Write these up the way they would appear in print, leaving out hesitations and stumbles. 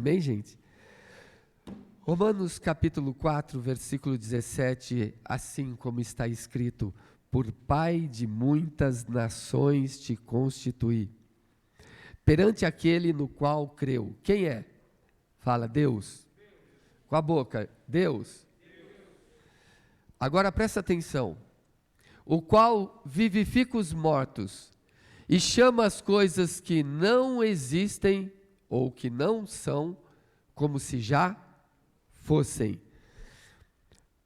Amém, gente? Romanos capítulo 4, versículo 17, assim como está escrito: por Pai de muitas nações te constituí, perante aquele no qual creu. Quem é? Fala, Deus. Com a boca, Deus. Agora presta atenção. O qual vivifica os mortos e chama as coisas que não existem ou que não são, como se já fossem.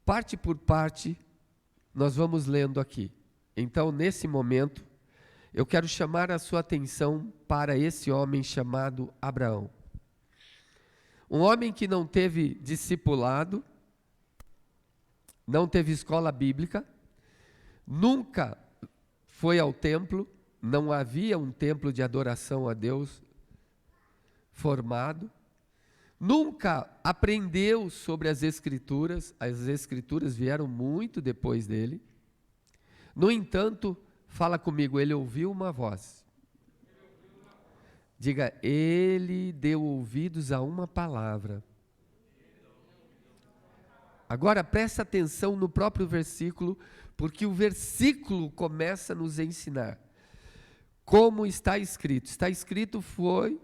Parte por parte, nós vamos lendo aqui. Então, nesse momento, eu quero chamar a sua atenção para esse homem chamado Abraão. Um homem que não teve discipulado, não teve escola bíblica, nunca foi ao templo, não havia um templo de adoração a Deus formado, nunca aprendeu sobre as Escrituras vieram muito depois dele. No entanto, fala comigo, ele ouviu uma voz. Diga, ele deu ouvidos a uma palavra. Agora presta atenção no próprio versículo, porque o versículo começa a nos ensinar. Como está escrito? Está escrito foi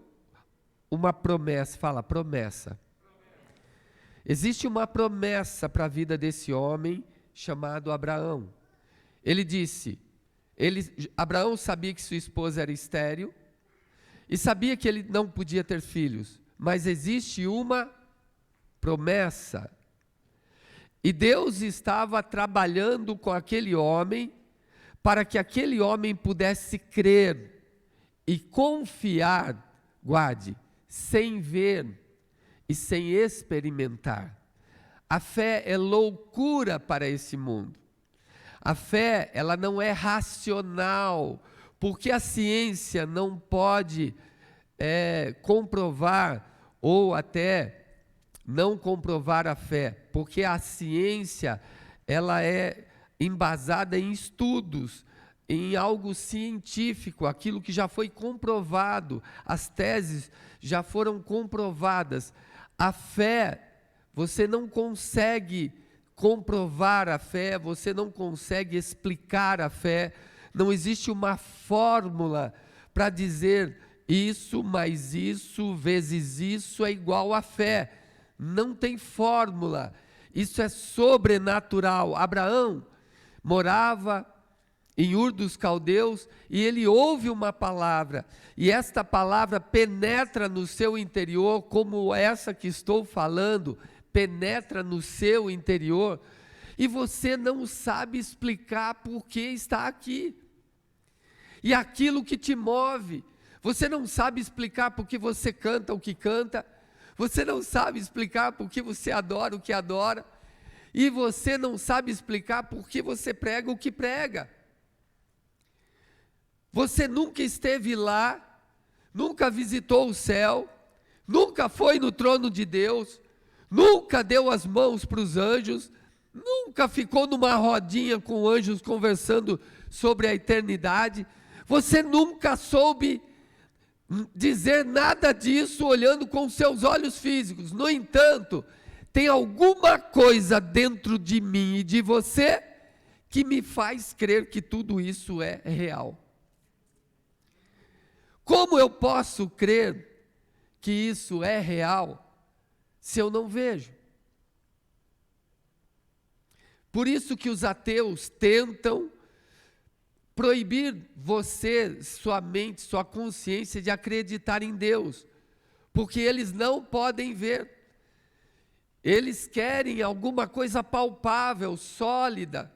uma promessa, fala promessa. Existe uma promessa para a vida desse homem chamado Abraão. Ele disse, Abraão sabia que sua esposa era estéril e sabia que ele não podia ter filhos, mas existe uma promessa. E Deus estava trabalhando com aquele homem para que aquele homem pudesse crer e confiar, guarde, sem ver e sem experimentar. A fé é loucura para esse mundo. A fé, ela não é racional, porque a ciência não pode comprovar ou até não comprovar a fé, porque a ciência, ela é embasada em estudos, em algo científico, aquilo que já foi comprovado, as teses já foram comprovadas. A fé, você não consegue comprovar a fé, você não consegue explicar a fé, não existe uma fórmula para dizer isso mais isso vezes isso é igual a fé, não tem fórmula, isso é sobrenatural. Abraão morava em Ur dos Caldeus, e ele ouve uma palavra, e esta palavra penetra no seu interior, como essa que estou falando, penetra no seu interior, e você não sabe explicar por que está aqui, e aquilo que te move, você não sabe explicar por que você canta o que canta, você não sabe explicar por que você adora o que adora, e você não sabe explicar por que você prega o que prega. Você nunca esteve lá, nunca visitou o céu, nunca foi no trono de Deus, nunca deu as mãos para os anjos, nunca ficou numa rodinha com anjos conversando sobre a eternidade, você nunca soube dizer nada disso olhando com seus olhos físicos. No entanto, tem alguma coisa dentro de mim e de você que me faz crer que tudo isso é real. Como eu posso crer que isso é real se eu não vejo? Por isso que os ateus tentam proibir você, sua mente, sua consciência de acreditar em Deus, porque eles não podem ver. Eles querem alguma coisa palpável, sólida.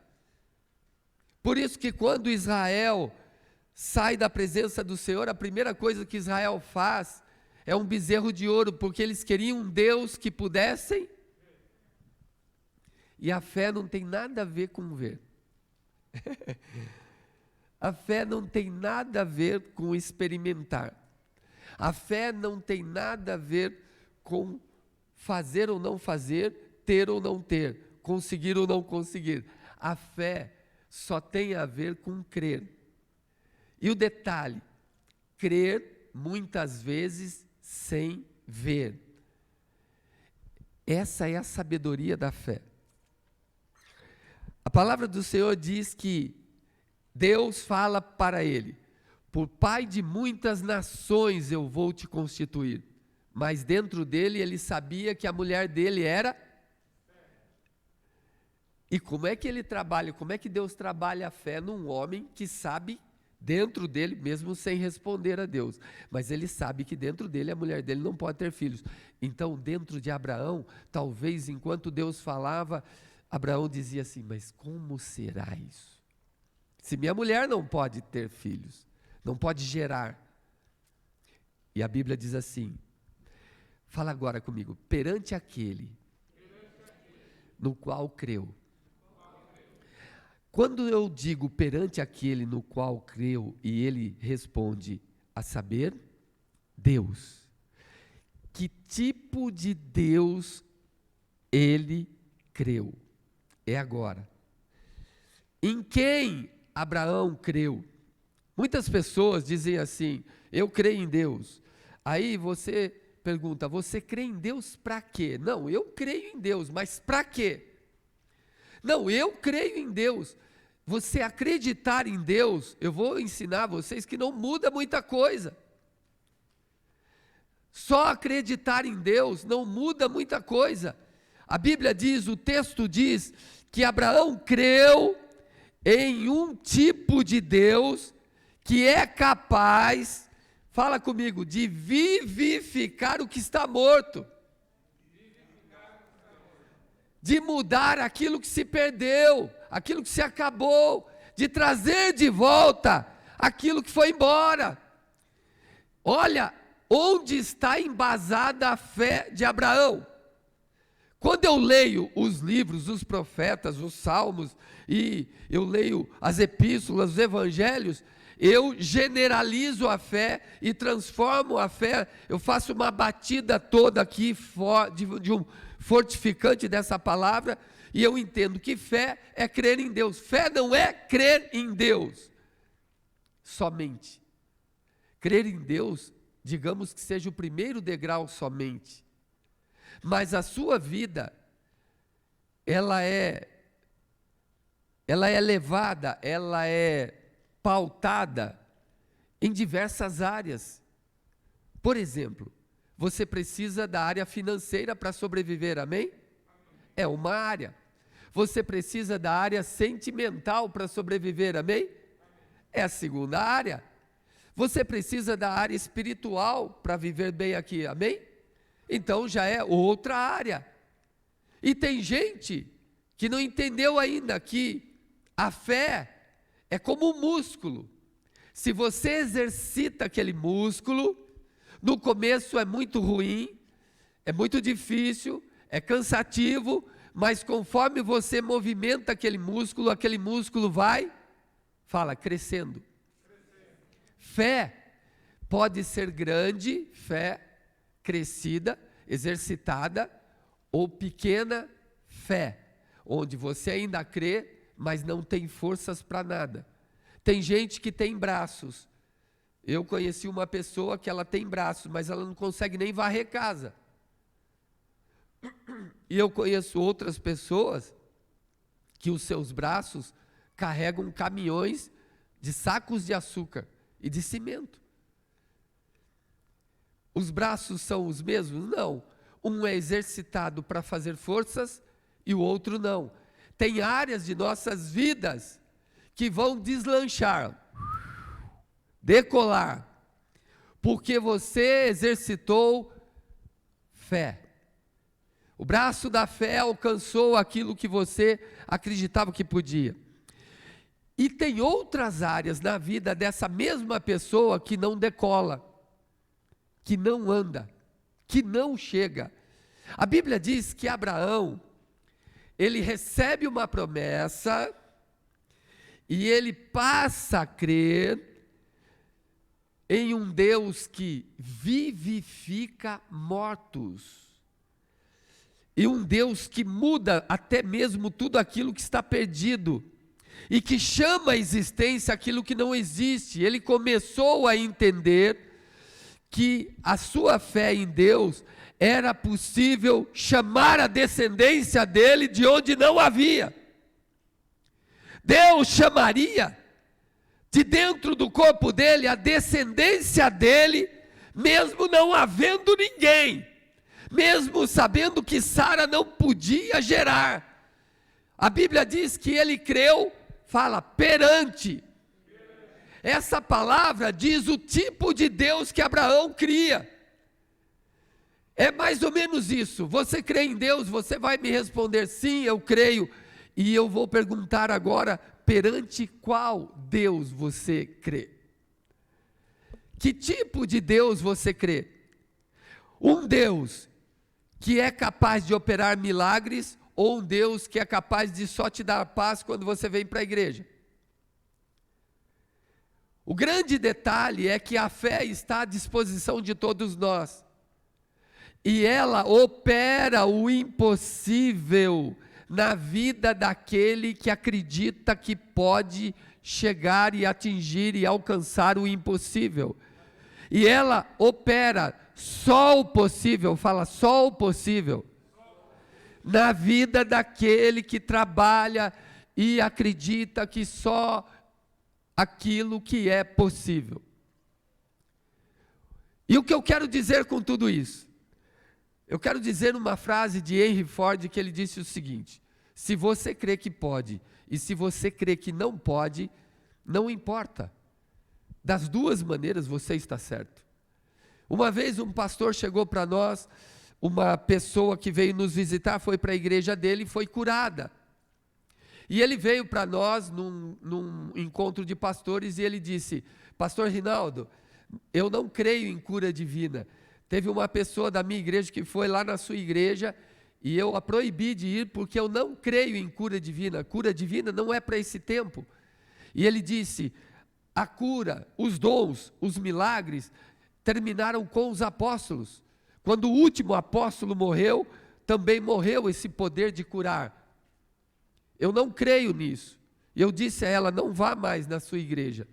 Por isso que quando Israel sai da presença do Senhor, a primeira coisa que Israel faz é um bezerro de ouro, porque eles queriam um Deus que pudessem, e a fé não tem nada a ver com ver. A fé não tem nada a ver com experimentar. A fé não tem nada a ver com fazer ou não fazer, ter ou não ter, conseguir ou não conseguir. A fé só tem a ver com crer. E o detalhe, crer muitas vezes sem ver. Essa é a sabedoria da fé. A palavra do Senhor diz que Deus fala para ele: por pai de muitas nações eu vou te constituir. Mas dentro dele ele sabia que a mulher dele era. E como é que ele trabalha, como é que Deus trabalha a fé num homem que sabe dentro dele, mesmo sem responder a Deus, mas ele sabe que dentro dele a mulher dele não pode ter filhos. Então dentro de Abraão, talvez enquanto Deus falava, Abraão dizia assim: mas como será isso? Se minha mulher não pode ter filhos, não pode gerar. E a Bíblia diz assim, fala agora comigo: perante aquele no qual creu. Quando eu digo perante aquele no qual creu, e ele responde, a saber, Deus. Que tipo de Deus ele creu? É agora. Em quem Abraão creu? Muitas pessoas dizem assim: eu creio em Deus. Aí você pergunta: você crê em Deus para quê? Não, eu creio em Deus, mas para quê? Não, eu creio em Deus. Você acreditar em Deus, eu vou ensinar vocês que não muda muita coisa. Só acreditar em Deus não muda muita coisa. A Bíblia diz, o texto diz, que Abraão creu em um tipo de Deus que é capaz, fala comigo, de vivificar o que está morto. De mudar aquilo que se perdeu, aquilo que se acabou, de trazer de volta aquilo que foi embora. Olha, onde está embasada a fé de Abraão? Quando eu leio os livros, os profetas, os salmos, e eu leio as epístolas, os evangelhos, eu generalizo a fé e transformo a fé, eu faço uma batida toda aqui de um fortificante dessa palavra, e eu entendo que fé é crer em Deus. Fé não é crer em Deus somente. Crer em Deus, digamos que seja o primeiro degrau somente, mas a sua vida, ela é levada, ela é pautada em diversas áreas. Por exemplo, você precisa da área financeira para sobreviver, amém? É uma área. Você precisa da área sentimental para sobreviver, amém? É a segunda área. Você precisa da área espiritual para viver bem aqui, amém? Então já é outra área. E tem gente que não entendeu ainda que a fé é como um músculo. Se você exercita aquele músculo, no começo é muito ruim, é muito difícil, é cansativo, mas conforme você movimenta aquele músculo vai, fala, crescendo. Fé pode ser grande, fé crescida, exercitada, ou pequena fé, onde você ainda crê, mas não tem forças para nada. Tem gente que tem braços. Eu conheci uma pessoa que ela tem braços, mas ela não consegue nem varrer casa. E eu conheço outras pessoas que os seus braços carregam caminhões de sacos de açúcar e de cimento. Os braços são os mesmos? Não. Um é exercitado para fazer forças e o outro não. Tem áreas de nossas vidas que vão deslanchar, decolar, porque você exercitou fé. O braço da fé alcançou aquilo que você acreditava que podia. E tem outras áreas na vida dessa mesma pessoa que não decola, que não anda, que não chega. A Bíblia diz que Abraão, ele recebe uma promessa e ele passa a crer em um Deus que vivifica mortos. E um Deus que muda até mesmo tudo aquilo que está perdido. E que chama à existência aquilo que não existe. Ele começou a entender que a sua fé em Deus era possível chamar a descendência dele de onde não havia. Deus chamaria de dentro do corpo dele a descendência dele, mesmo não havendo ninguém, mesmo sabendo que Sara não podia gerar. A Bíblia diz que ele creu, fala, perante. Essa palavra diz o tipo de Deus que Abraão cria. É mais ou menos isso. Você crê em Deus? Você vai me responder, sim, eu creio. E eu vou perguntar agora, perante qual Deus você crê? Que tipo de Deus você crê? Um Deus que é capaz de operar milagres, ou um Deus que é capaz de só te dar paz quando você vem para a igreja? O grande detalhe é que a fé está à disposição de todos nós, e ela opera o impossível na vida daquele que acredita que pode chegar e atingir e alcançar o impossível. E ela opera só o possível, fala só o possível, na vida daquele que trabalha e acredita que só aquilo que é possível. E o que eu quero dizer com tudo isso? Eu quero dizer uma frase de Henry Ford, que ele disse o seguinte: se você crê que pode, e se você crê que não pode, não importa. Das duas maneiras você está certo. Uma vez um pastor chegou para nós, uma pessoa que veio nos visitar, foi para a igreja dele e foi curada. E ele veio para nós num encontro de pastores e ele disse: pastor Rinaldo, eu não creio em cura divina. Teve uma pessoa da minha igreja que foi lá na sua igreja e eu a proibi de ir porque eu não creio em cura divina. Cura divina não é para esse tempo. E ele disse: a cura, os dons, os milagres terminaram com os apóstolos. Quando o último apóstolo morreu, também morreu esse poder de curar. Eu não creio nisso. E eu disse a ela: não vá mais na sua igreja.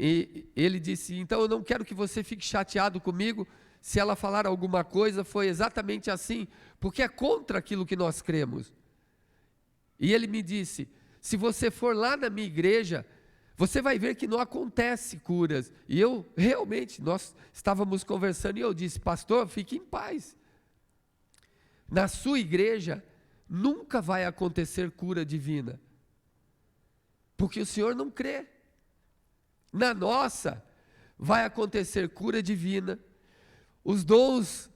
E ele disse: então eu não quero que você fique chateado comigo, se ela falar alguma coisa, foi exatamente assim, porque é contra aquilo que nós cremos. E ele me disse: se você for lá na minha igreja, você vai ver que não acontece curas. E eu, realmente, nós estávamos conversando e eu disse: pastor, fique em paz. Na sua igreja, nunca vai acontecer cura divina, porque o senhor não crê. Na nossa, vai acontecer cura divina, os dons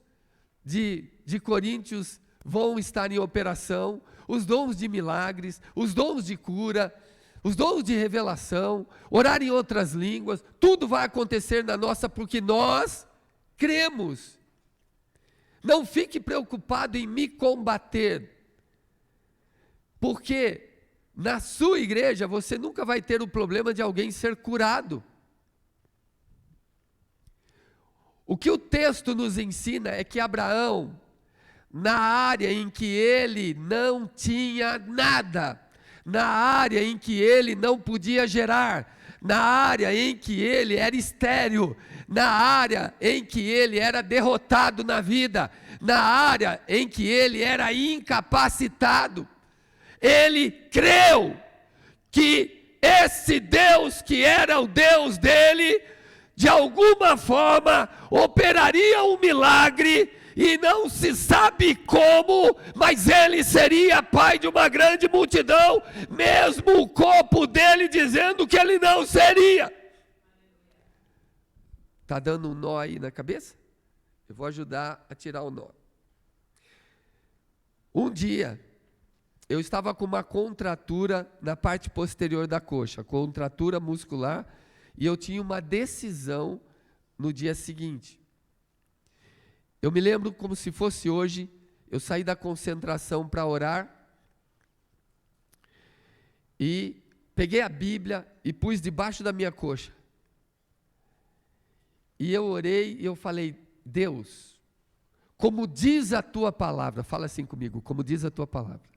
de Coríntios vão estar em operação, os dons de milagres, os dons de cura, os dons de revelação, orar em outras línguas, tudo vai acontecer na nossa, porque nós cremos. Não fique preocupado em me combater, porque na sua igreja você nunca vai ter o problema de alguém ser curado. O que o texto nos ensina é que Abraão, na área em que ele não tinha nada, na área em que ele não podia gerar, na área em que ele era estéril, na área em que ele era derrotado na vida, na área em que ele era incapacitado, ele creu que esse Deus que era o Deus dele, de alguma forma operaria um milagre, e não se sabe como, mas ele seria pai de uma grande multidão, mesmo o corpo dele dizendo que ele não seria. Está dando um nó aí na cabeça? Eu vou ajudar a tirar o nó. Um dia, eu estava com uma contratura na parte posterior da coxa, contratura muscular, e eu tinha uma decisão no dia seguinte. Eu me lembro como se fosse hoje, eu saí da concentração para orar, e peguei a Bíblia e pus debaixo da minha coxa. E eu orei e eu falei: Deus, como diz a tua palavra, fala assim comigo, como diz a tua palavra.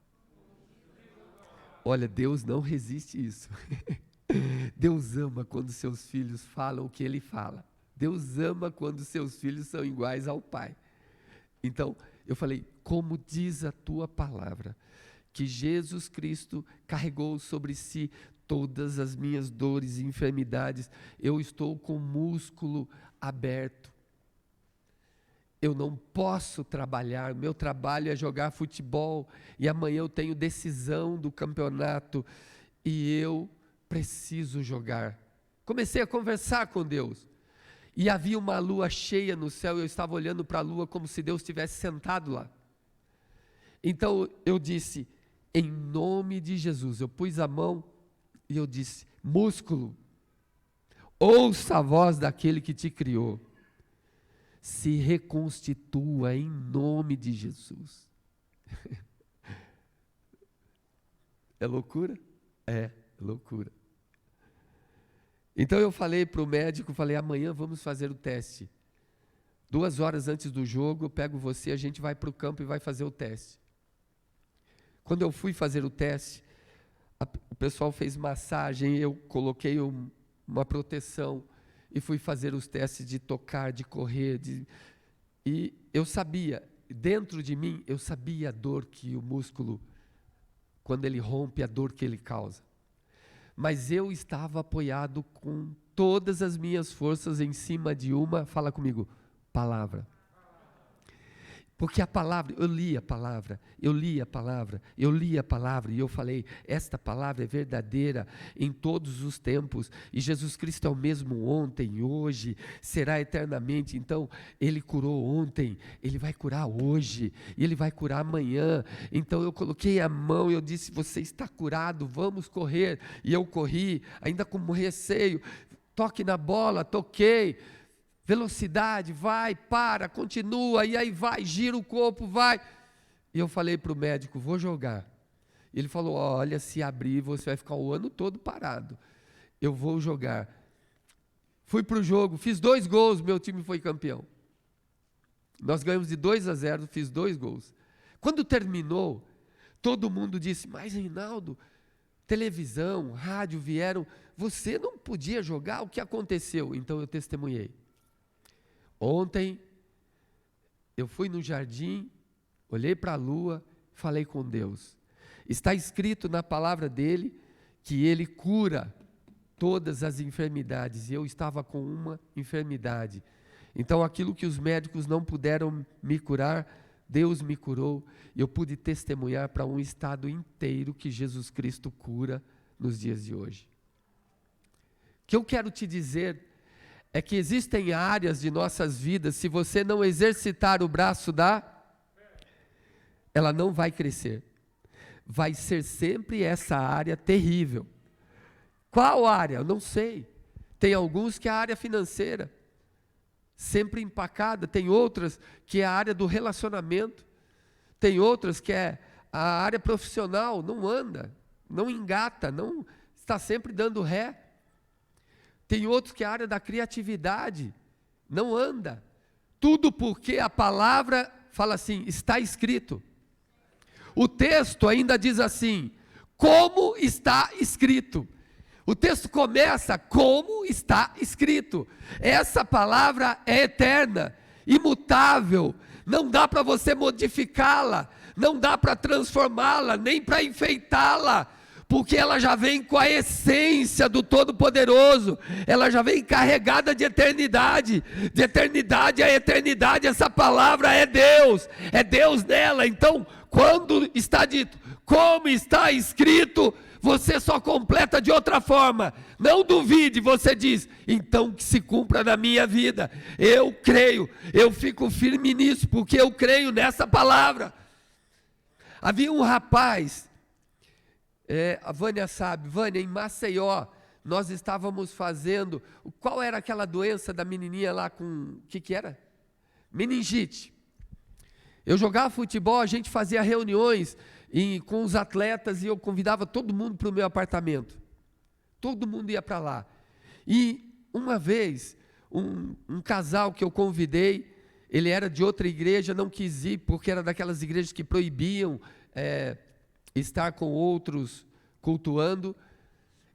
Olha, Deus não resiste isso. Deus ama quando seus filhos falam o que Ele fala. Deus ama quando seus filhos são iguais ao Pai. Então, eu falei, como diz a tua palavra, que Jesus Cristo carregou sobre si todas as minhas dores e enfermidades, eu estou com o músculo aberto. Eu não posso trabalhar, meu trabalho é jogar futebol, e amanhã eu tenho decisão do campeonato, e eu preciso jogar. Comecei a conversar com Deus, e havia uma lua cheia no céu, e eu estava olhando para a lua como se Deus estivesse sentado lá. Então eu disse, em nome de Jesus, eu pus a mão, e eu disse, músculo, ouça a voz daquele que te criou, se reconstitua em nome de Jesus. É loucura? É loucura. Então eu falei para o médico, amanhã vamos fazer o teste. 2 horas antes do jogo, eu pego você, a gente vai para o campo e vai fazer o teste. Quando eu fui fazer o teste, o pessoal fez massagem, eu coloquei uma proteção e fui fazer os testes de tocar, de correr, e eu sabia, dentro de mim, eu sabia a dor que o músculo, quando ele rompe, a dor que ele causa. Mas eu estava apoiado com todas as minhas forças em cima de uma, fala comigo, palavra. Porque a palavra, eu li a palavra, e eu falei, esta palavra é verdadeira em todos os tempos, e Jesus Cristo é o mesmo ontem, hoje, será eternamente. Então, Ele curou ontem, Ele vai curar hoje, e Ele vai curar amanhã. Então eu coloquei a mão, eu disse, você está curado, vamos correr, e eu corri, ainda com receio, toque na bola, toquei, velocidade, vai, para, continua, e aí vai, gira o corpo, vai. E eu falei para o médico, vou jogar. Ele falou, olha, se abrir, você vai ficar o ano todo parado. Eu vou jogar. Fui para o jogo, fiz 2 gols, meu time foi campeão. Nós ganhamos de 2-0, fiz 2 gols. Quando terminou, todo mundo disse, mas Reinaldo, televisão, rádio vieram, você não podia jogar, o que aconteceu? Então eu testemunhei. Ontem, eu fui no jardim, olhei para a lua, falei com Deus. Está escrito na palavra dele, que ele cura todas as enfermidades, e eu estava com uma enfermidade. Então aquilo que os médicos não puderam me curar, Deus me curou, e eu pude testemunhar para um estado inteiro que Jesus Cristo cura nos dias de hoje. O que eu quero te dizer é que existem áreas de nossas vidas, se você não exercitar o braço ela não vai crescer. Vai ser sempre essa área terrível. Qual área? Eu não sei. Tem alguns que é a área financeira, sempre empacada. Tem outras que é a área do relacionamento. Tem outras que é a área profissional, não anda, não engata, não está sempre dando ré. Tem outros que é a área da criatividade, não anda. Tudo porque a palavra fala assim, está escrito. O texto ainda diz assim, como está escrito. O texto começa, como está escrito. Essa palavra é eterna, imutável, não dá para você modificá-la, não dá para transformá-la, nem para enfeitá-la, porque ela já vem com a essência do Todo-Poderoso, ela já vem carregada de eternidade a eternidade, essa palavra é Deus nela. Então, quando está dito, como está escrito, você só completa de outra forma, não duvide, você diz, então que se cumpra na minha vida, eu creio, eu fico firme nisso, porque eu creio nessa palavra. Havia um rapaz, a Vânia sabe, Vânia, em Maceió, nós estávamos fazendo, qual era aquela doença da menininha lá com, o que era? Meningite. Eu jogava futebol, a gente fazia reuniões com os atletas e eu convidava todo mundo para o meu apartamento. Todo mundo ia para lá. E uma vez, um casal que eu convidei, ele era de outra igreja, não quis ir, porque era daquelas igrejas que proibiam estar com outros cultuando.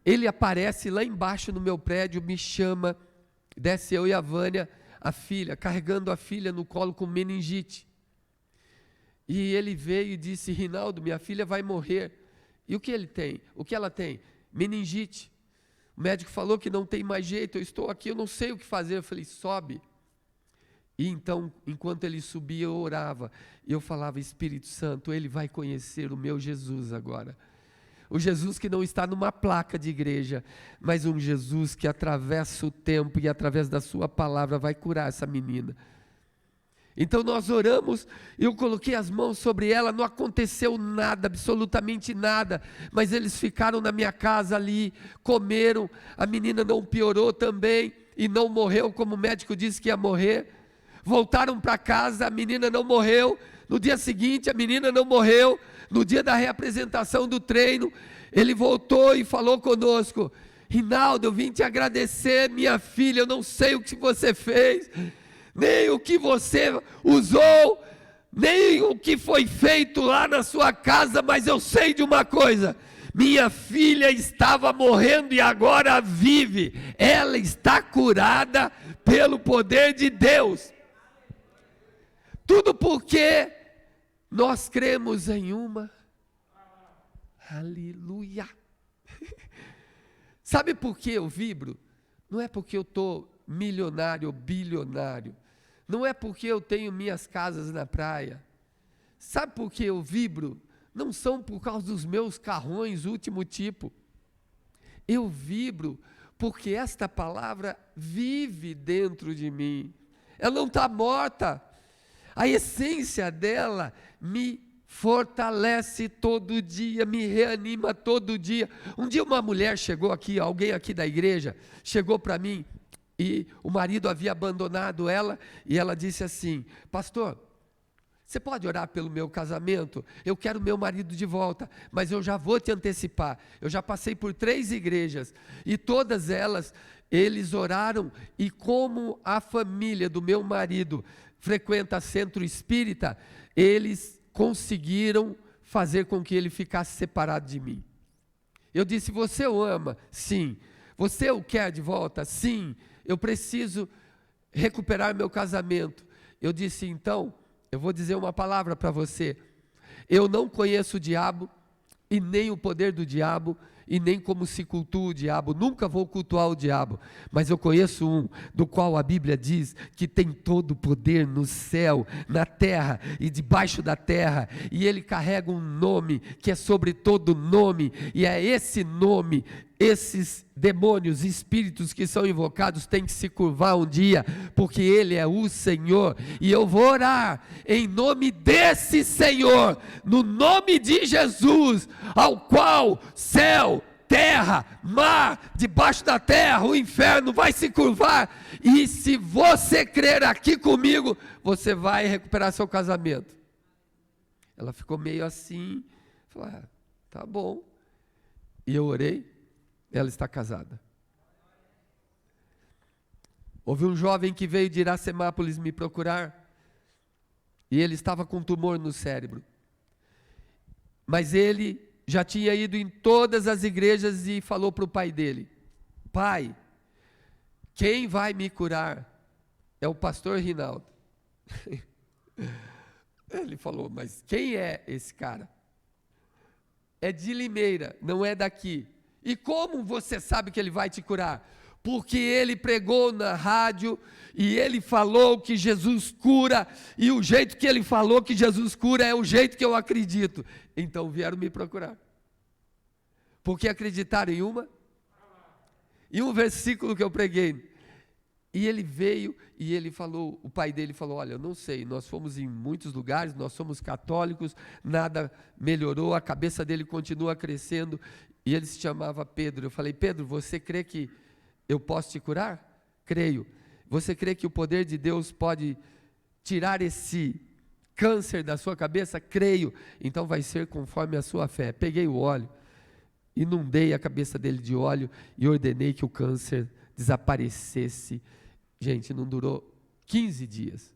Ele aparece lá embaixo no meu prédio, me chama Desce eu e a Vânia, a filha, carregando a filha no colo com meningite. E ele veio e disse: Rinaldo, minha filha vai morrer. E o que ele tem? O que ela tem? Meningite. O médico falou que não tem mais jeito, eu estou aqui, eu não sei o que fazer. Eu falei: sobe. E então, enquanto ele subia, eu orava. E eu falava: Espírito Santo, ele vai conhecer o meu Jesus agora. O Jesus que não está numa placa de igreja, mas um Jesus que atravessa o tempo e através da sua palavra vai curar essa menina. Então nós oramos, eu coloquei as mãos sobre ela, não aconteceu nada, absolutamente nada, mas eles ficaram na minha casa ali, comeram, a menina não piorou também, e não morreu como o médico disse que ia morrer. Voltaram para casa, a menina não morreu. No dia seguinte a menina não morreu. No dia da reapresentação do treino, ele voltou e falou conosco: Rinaldo, eu vim te agradecer, minha filha, eu não sei o que você fez, nem o que você usou, nem o que foi feito lá na sua casa, mas eu sei de uma coisa: minha filha estava morrendo e agora vive, ela está curada pelo poder de Deus. Tudo porque nós cremos em uma. Aleluia. Sabe por que eu vibro? Não é porque eu estou milionário ou bilionário. Não é porque eu tenho minhas casas na praia. Sabe por que eu vibro? Não são por causa dos meus carrões último tipo. Eu vibro porque esta palavra vive dentro de mim. Ela não está morta. A essência dela me fortalece todo dia, me reanima todo dia. Um dia uma mulher chegou aqui, alguém aqui da igreja, chegou para mim, e o marido havia abandonado ela, e ela disse assim: pastor, você pode orar pelo meu casamento? Eu quero meu marido de volta, mas eu já vou te antecipar, eu já passei por 3 igrejas, e todas elas, eles oraram, e como a família do meu marido frequenta centro espírita, eles conseguiram fazer com que ele ficasse separado de mim. Eu disse: você o ama? Sim. Você o quer de volta? Sim. Eu preciso recuperar meu casamento. Eu disse: então, eu vou dizer uma palavra para você. Eu não conheço o diabo, e nem o poder do diabo, e nem como se cultua o diabo, nunca vou cultuar o diabo, mas eu conheço um, do qual a Bíblia diz que tem todo o poder no céu, na terra e debaixo da terra, e ele carrega um nome que é sobre todo nome, e é esse nome, esses demônios, espíritos que são invocados têm que se curvar um dia, porque ele é o Senhor, e eu vou orar em nome desse Senhor, no nome de Jesus, ao qual céu, terra, mar, debaixo da terra, o inferno vai se curvar, e se você crer aqui comigo, você vai recuperar seu casamento. Ela ficou meio assim, falou: tá bom, e eu orei. Ela está casada. Houve um jovem que veio de Iracemápolis me procurar, e ele estava com tumor no cérebro, mas ele já tinha ido em todas as igrejas e falou para o pai dele: pai, quem vai me curar é o pastor Rinaldo. Ele falou: mas quem é esse cara? É de Limeira, não é daqui. E como você sabe que ele vai te curar? Porque ele pregou na rádio, e ele falou que Jesus cura, e o jeito que ele falou que Jesus cura é o jeito que eu acredito. Então vieram me procurar, porque acreditaram em um versículo que eu preguei. E ele veio e ele falou, o pai dele falou: olha, eu não sei, nós fomos em muitos lugares, nós somos católicos, nada melhorou, a cabeça dele continua crescendo. E ele se chamava Pedro. Eu falei: Pedro, você crê que eu posso te curar? Creio. Você crê que o poder de Deus pode tirar esse câncer da sua cabeça? Creio. Então vai ser conforme a sua fé. Peguei o óleo, inundei a cabeça dele de óleo e ordenei que o câncer desaparecesse. Gente, não durou 15 dias.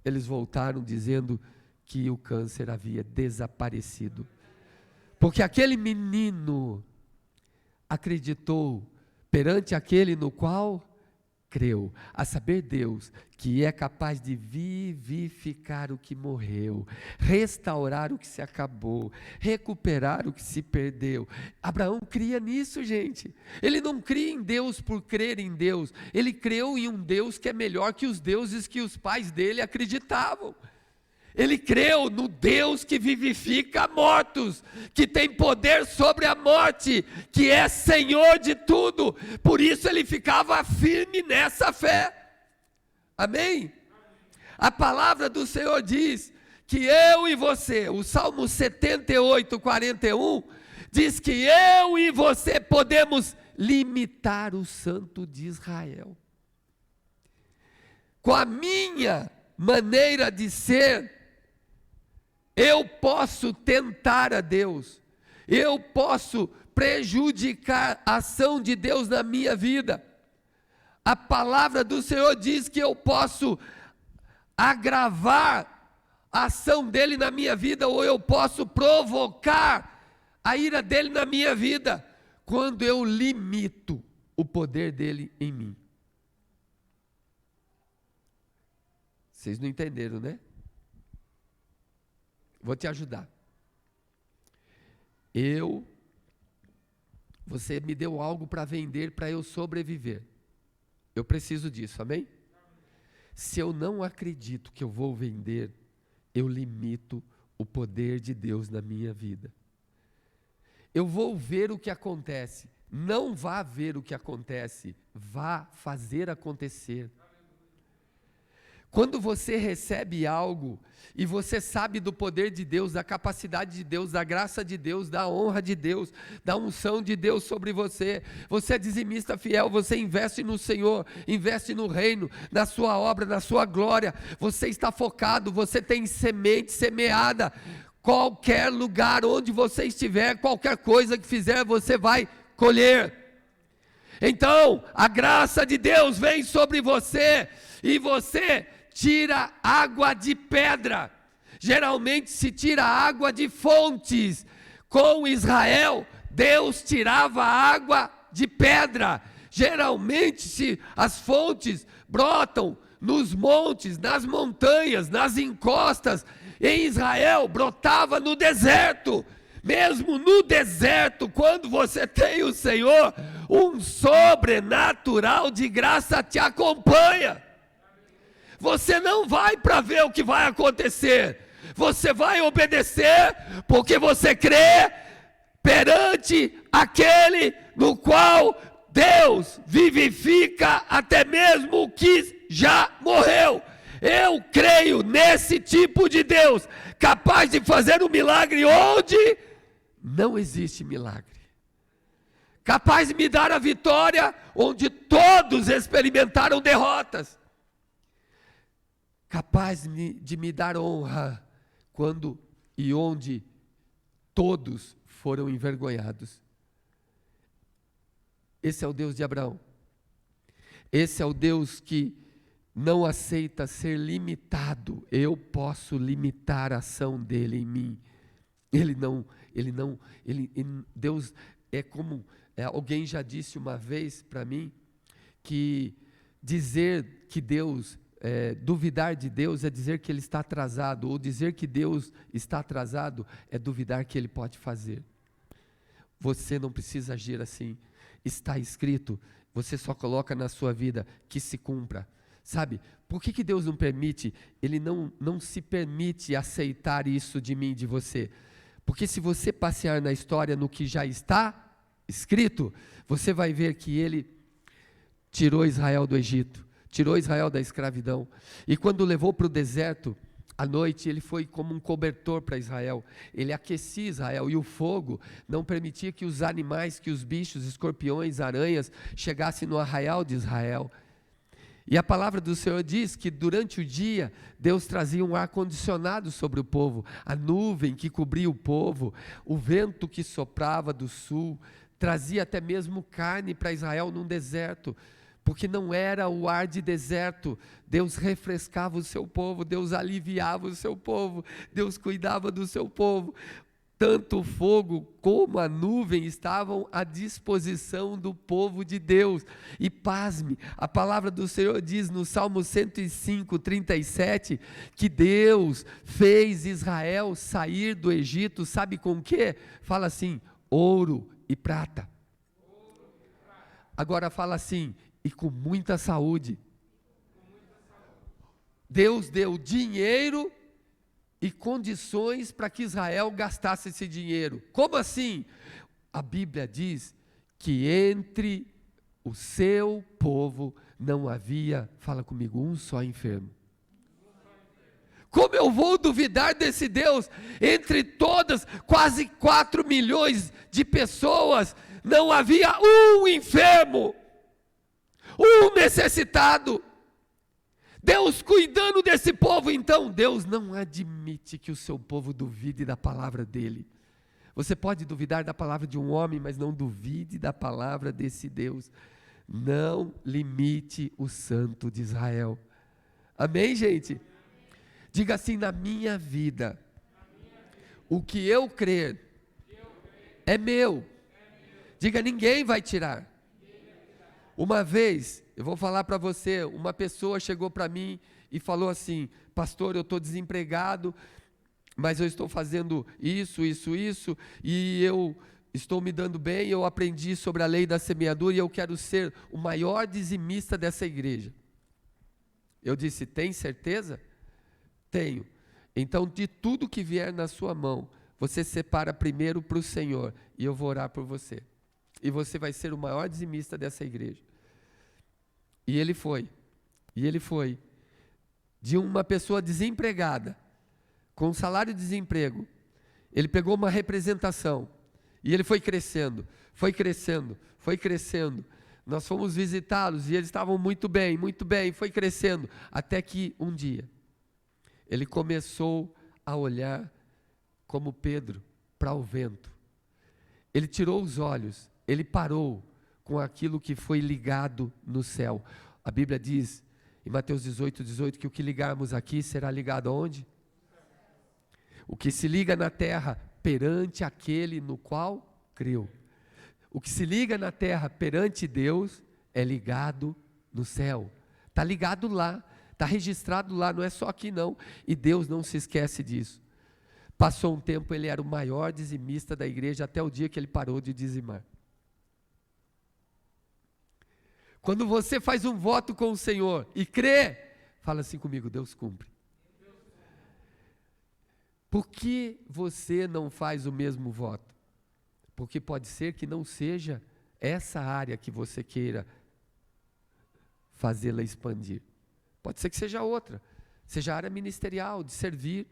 Eles voltaram dizendo que o câncer havia desaparecido. Porque aquele menino acreditou perante aquele no qual creu, a saber Deus, que é capaz de vivificar o que morreu, restaurar o que se acabou, recuperar o que se perdeu. Abraão cria nisso, gente. Ele não cria em Deus por crer em Deus, ele creu em um Deus que é melhor que os deuses que os pais dele acreditavam. Ele creu no Deus que vivifica mortos, que tem poder sobre a morte, que é Senhor de tudo. Por isso ele ficava firme nessa fé. Amém? A palavra do Senhor diz que eu e você, o Salmo 78, 41, diz que eu e você podemos limitar o Santo de Israel. Com a minha maneira de ser, eu posso tentar a Deus, eu posso prejudicar a ação de Deus na minha vida. A palavra do Senhor diz que eu posso agravar a ação dele na minha vida, ou eu posso provocar a ira dele na minha vida, quando eu limito o poder dele em mim. Vocês não entenderam, né? Vou te ajudar. Você me deu algo para vender para eu sobreviver. Eu preciso disso, amém? Se eu não acredito que eu vou vender, eu limito o poder de Deus na minha vida. Eu vou ver o que acontece. Não vá ver o que acontece, vá fazer acontecer. Quando você recebe algo e você sabe do poder de Deus, da capacidade de Deus, da graça de Deus, da honra de Deus, da unção de Deus sobre você, você é dizimista fiel, você investe no Senhor, investe no reino, na sua obra, na sua glória, você está focado, você tem semente semeada, qualquer lugar onde você estiver, qualquer coisa que fizer, você vai colher. Então, a graça de Deus vem sobre você, e você tira água de pedra. Geralmente se tira água de fontes. Com Israel, Deus tirava água de pedra. Geralmente as fontes brotam nos montes, nas montanhas, nas encostas. Em Israel, brotava no deserto. Mesmo no deserto, quando você tem o Senhor, um sobrenatural de graça te acompanha. Você não vai para ver o que vai acontecer, você vai obedecer, porque você crê perante aquele no qual Deus vivifica até mesmo o que já morreu. Eu creio nesse tipo de Deus, capaz de fazer um milagre onde não existe milagre, capaz de me dar a vitória onde todos experimentaram derrotas, capaz de me dar honra quando e onde todos foram envergonhados. Esse é o Deus de Abraão. Esse é o Deus que não aceita ser limitado. Eu posso limitar a ação dele em mim. Deus é como, alguém já disse uma vez para mim, que dizer que Deus, duvidar de Deus é dizer que Ele está atrasado, ou dizer que Deus está atrasado é duvidar que Ele pode fazer. Você não precisa agir assim, está escrito, você só coloca na sua vida que se cumpra. Sabe, por que Deus não permite? Ele não se permite aceitar isso de mim e de você, porque se você passear na história no que já está escrito, você vai ver que Ele tirou Israel do Egito, tirou Israel da escravidão, e quando levou para o deserto, à noite, ele foi como um cobertor para Israel, ele aquecia Israel, e o fogo não permitia que os animais, que os bichos, escorpiões, aranhas, chegassem no arraial de Israel. E a palavra do Senhor diz que durante o dia, Deus trazia um ar-condicionado sobre o povo, a nuvem que cobria o povo, o vento que soprava do sul, trazia até mesmo carne para Israel num deserto, porque não era o ar de deserto. Deus refrescava o seu povo, Deus aliviava o seu povo, Deus cuidava do seu povo. tanto o fogo como a nuvem estavam à disposição do povo de Deus. E pasme, a palavra do Senhor diz no Salmo 105, 37, que Deus fez Israel sair do Egito, sabe com o quê? Fala assim, ouro e prata. Agora fala assim, e com muita saúde. Deus deu dinheiro e condições para que Israel gastasse esse dinheiro. Como assim? A Bíblia diz que entre o seu povo não havia, fala comigo, um só enfermo. Como eu vou duvidar desse Deus? Entre todas, quase 4 milhões de pessoas, não havia um enfermo, um necessitado. Deus cuidando desse povo. Então Deus não admite que o seu povo duvide da palavra dele. Você pode duvidar da palavra de um homem, mas não duvide da palavra desse Deus. Não limite o santo de Israel. Amém, gente? Diga assim, na minha vida, o que eu crer é meu. Diga, ninguém vai tirar. Uma vez, eu vou falar para você, uma pessoa chegou para mim e falou assim, pastor, eu estou desempregado, mas eu estou fazendo isso, e eu estou me dando bem, eu aprendi sobre a lei da semeadura e eu quero ser o maior dizimista dessa igreja. Eu disse, tem certeza? Tenho. Então, de tudo que vier na sua mão, você separa primeiro para o Senhor, e eu vou orar por você. E você vai ser o maior dizimista dessa igreja. E ele foi. De uma pessoa desempregada, com salário de desemprego, ele pegou uma representação, e ele foi crescendo. Nós fomos visitá-los, e eles estavam muito bem, foi crescendo, até que um dia, ele começou a olhar como Pedro, para o vento. Ele tirou os olhos, ele parou com aquilo que foi ligado no céu. A Bíblia diz, em Mateus 18, que o que ligarmos aqui será ligado aonde? O que se liga na terra perante aquele no qual creu. O que se liga na terra perante Deus é ligado no céu. Está ligado lá, está registrado lá, não é só aqui não. E Deus não se esquece disso. Passou um tempo, ele era o maior dizimista da igreja, até o dia que ele parou de dizimar. Quando você faz um voto com o Senhor e crê, fala assim comigo, Deus cumpre. Por que você não faz o mesmo voto? Porque pode ser que não seja essa área que você queira fazê-la expandir. Pode ser que seja outra, seja a área ministerial, de servir.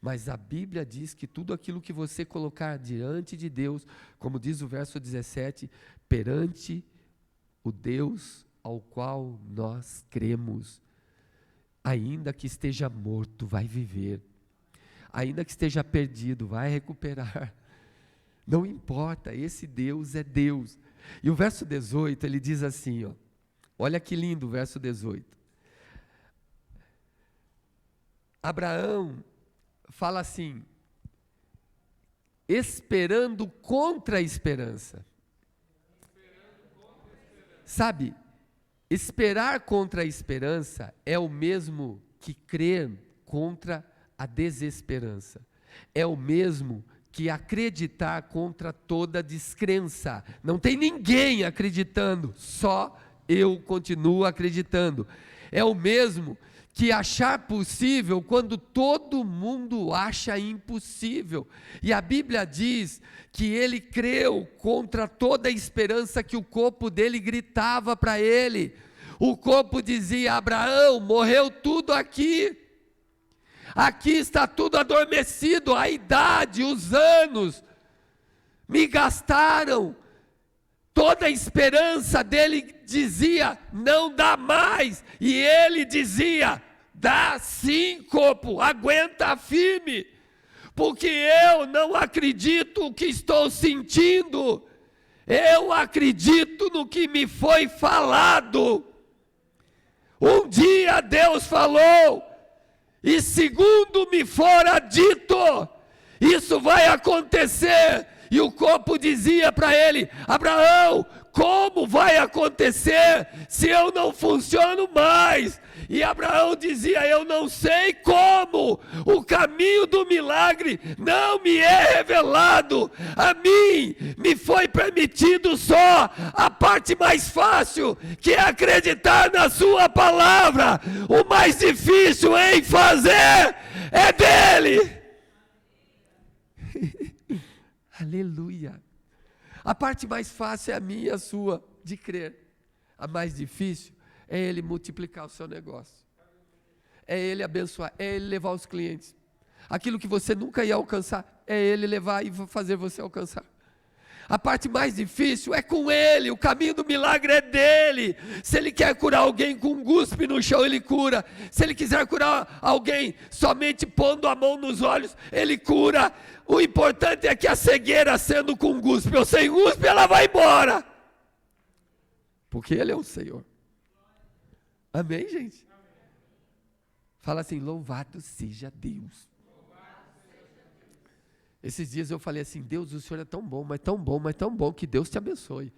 Mas a Bíblia diz que tudo aquilo que você colocar diante de Deus, como diz o verso 17, perante o Deus ao qual nós cremos, ainda que esteja morto, vai viver. Ainda que esteja perdido, vai recuperar. Não importa, esse Deus é Deus. E o verso 18, ele diz assim, ó, olha que lindo o verso 18. Abraão fala assim, esperando contra a esperança. Sabe, esperar contra a esperança é o mesmo que crer contra a desesperança. É o mesmo que acreditar contra toda descrença. Não tem ninguém acreditando, só eu continuo acreditando. É o mesmo que achar possível quando todo mundo acha impossível. E a Bíblia diz que ele creu contra toda a esperança que o corpo dele gritava para ele. O corpo dizia, Abraão, morreu tudo aqui. Aqui está tudo adormecido, a idade, os anos me gastaram. Toda a esperança dele dizia, não dá mais. E ele dizia, dá sim, corpo, aguenta firme. Porque eu não acredito no que estou sentindo. Eu acredito no que me foi falado. Um dia Deus falou, e segundo me fora dito, isso vai acontecer. E o corpo dizia para ele: Abraão, como vai acontecer se eu não funciono mais? E Abraão dizia: eu não sei como, o caminho do milagre não me é revelado, a mim me foi permitido só a parte mais fácil, que é acreditar na sua palavra. O mais difícil em fazer é dele. Aleluia. A parte mais fácil é a minha e a sua, de crer. A mais difícil é ele multiplicar o seu negócio. É ele abençoar, é ele levar os clientes. Aquilo que você nunca ia alcançar, é ele levar e fazer você alcançar. A parte mais difícil é com ele, o caminho do milagre é dele. Se ele quer curar alguém com um guspe no chão, ele cura. Se ele quiser curar alguém somente pondo a mão nos olhos, ele cura. O importante é que a cegueira, sendo com guspe ou sem guspe, ela vai embora. Porque ele é o Senhor. Amém, gente? Fala assim: louvado seja Deus. Esses dias eu falei assim: Deus, o Senhor é tão bom, mas tão bom, mas tão bom, que Deus te abençoe.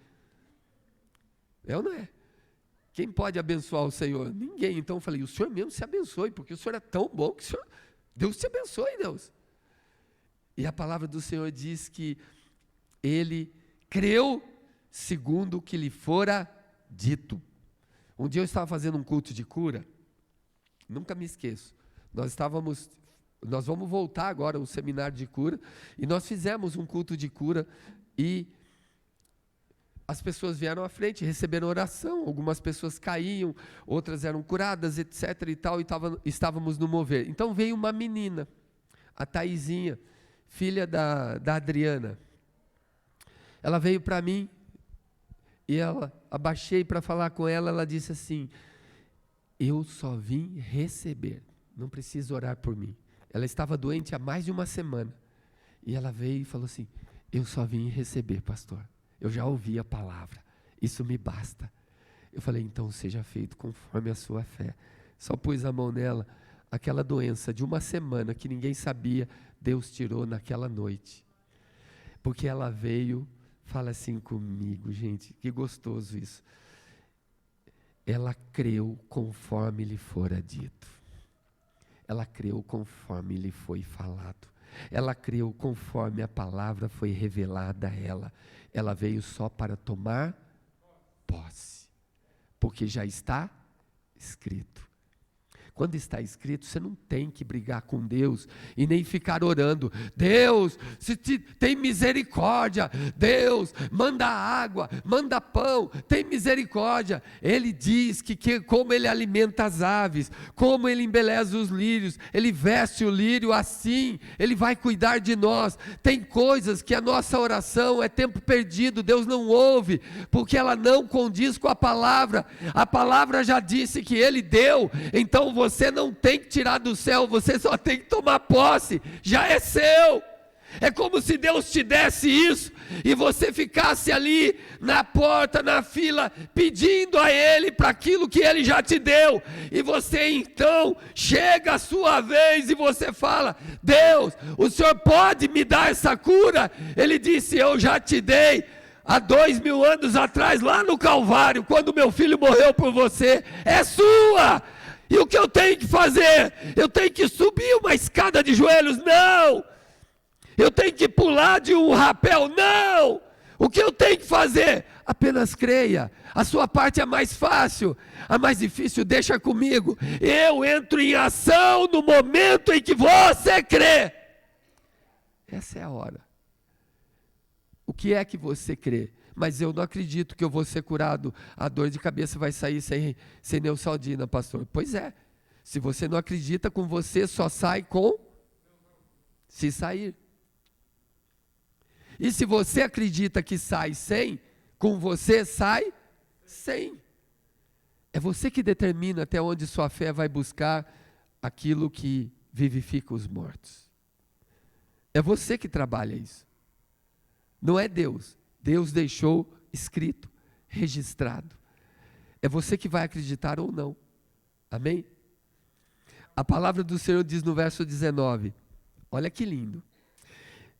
É ou não é? Quem pode abençoar o Senhor? Ninguém. Então eu falei: o Senhor mesmo se abençoe, porque o Senhor é tão bom que Deus te abençoe, Deus. E a palavra do Senhor diz que ele creu segundo o que lhe fora dito. Um dia eu estava fazendo um culto de cura, nunca me esqueço. Nós vamos voltar agora ao seminário de cura, e nós fizemos um culto de cura, e as pessoas vieram à frente, receberam oração, algumas pessoas caíam, outras eram curadas, etc. e tal, e estávamos no mover. Então veio uma menina, a Taizinha, filha da Adriana. Ela veio para mim, e abaixei para falar com ela, ela disse assim: eu só vim receber, não precisa orar por mim. Ela estava doente há mais de uma semana, e ela veio e falou assim: eu só vim receber, pastor, eu já ouvi a palavra, isso me basta. Eu falei: então seja feito conforme a sua fé. Só pus a mão nela, aquela doença de uma semana que ninguém sabia, Deus tirou naquela noite, porque ela veio, fala assim comigo, gente, que gostoso isso. Ela creu conforme lhe fora dito. Ela creu conforme lhe foi falado. Ela creu conforme a palavra foi revelada a ela. Ela veio só para tomar posse, porque já está escrito. Quando está escrito, você não tem que brigar com Deus e nem ficar orando: Deus, se tem misericórdia, Deus, manda água, manda pão, tem misericórdia. Ele diz que como ele alimenta as aves, como ele embeleza os lírios, ele veste o lírio, assim ele vai cuidar de nós. Tem coisas que a nossa oração é tempo perdido, Deus não ouve, porque ela não condiz com a palavra. A palavra já disse que ele deu, então você não tem que tirar do céu, você só tem que tomar posse, já é seu. É como se Deus te desse isso, e você ficasse ali na porta, na fila, pedindo a Ele para aquilo que Ele já te deu, e você então, chega a sua vez, e você fala: Deus, o Senhor pode me dar essa cura? Ele disse: eu já te dei, há 2000 anos atrás, lá no Calvário, quando meu filho morreu por você, é sua. E o que eu tenho que fazer? Eu tenho que subir uma escada de joelhos? Não. Eu tenho que pular de um rapel? Não. O que eu tenho que fazer? Apenas creia. A sua parte é mais fácil, a mais difícil deixa comigo. Eu entro em ação no momento em que você crê. Essa é a hora. O que é que você crê? Mas eu não acredito que eu vou ser curado, a dor de cabeça vai sair sem Neosaldina, pastor. Pois é, se você não acredita, com você só sai com se sair. E se você acredita que sai sem, com você sai sem. É você que determina até onde sua fé vai buscar aquilo que vivifica os mortos. É você que trabalha isso. Não é Deus. Deus deixou escrito, registrado. É você que vai acreditar ou não. Amém? A palavra do Senhor diz no verso 19, olha que lindo: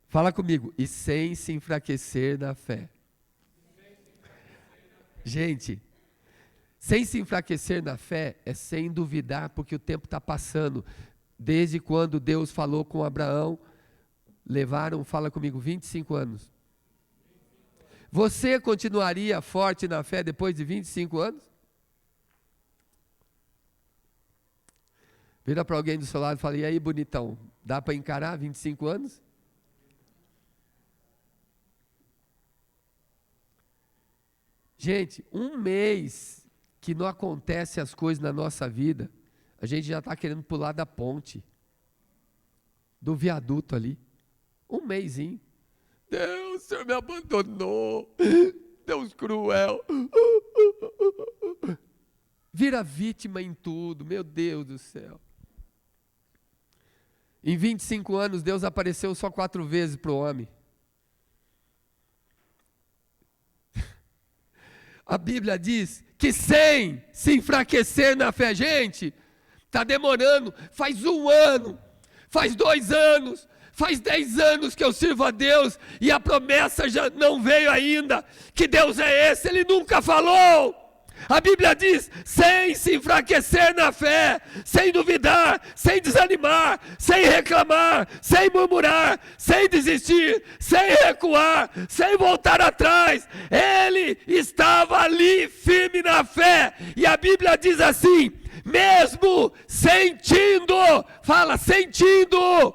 Fala comigo. E sem se enfraquecer na fé. Gente, sem se enfraquecer na fé é sem duvidar, porque o tempo está passando. Desde quando Deus falou com Abraão, levaram, fala comigo, 25 anos. Você continuaria forte na fé depois de 25 anos? Vira para alguém do seu lado e fala, e aí bonitão, dá para encarar 25 anos? Gente, um mês que não acontece as coisas na nossa vida, a gente já está querendo pular da ponte, do viaduto ali. Um mêsinho. Deus, o Senhor me abandonou. Deus cruel. Vira vítima em tudo, meu Deus do céu. Em 25 anos, Deus apareceu só 4 vezes para o homem. A Bíblia diz que sem se enfraquecer na fé, gente, está demorando, faz 1 ano, faz 2 anos, faz 10 anos que eu sirvo a Deus e a promessa já não veio ainda. Que Deus é esse? Ele nunca falou. A Bíblia diz, sem se enfraquecer na fé, sem duvidar, sem desanimar, sem reclamar, sem murmurar, sem desistir, sem recuar, sem voltar atrás. Ele estava ali firme na fé. E a Bíblia diz assim, mesmo sentindo, fala, sentindo.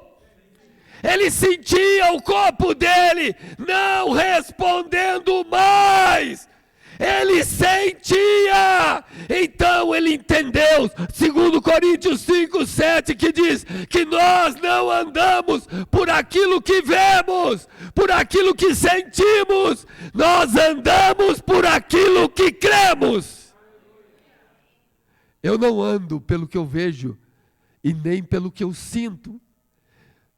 Ele sentia o corpo dele não respondendo mais. Ele sentia, então ele entendeu, 2 Coríntios 5, 7, que diz que nós não andamos por aquilo que vemos, por aquilo que sentimos, nós andamos por aquilo que cremos. Eu não ando pelo que eu vejo e nem pelo que eu sinto.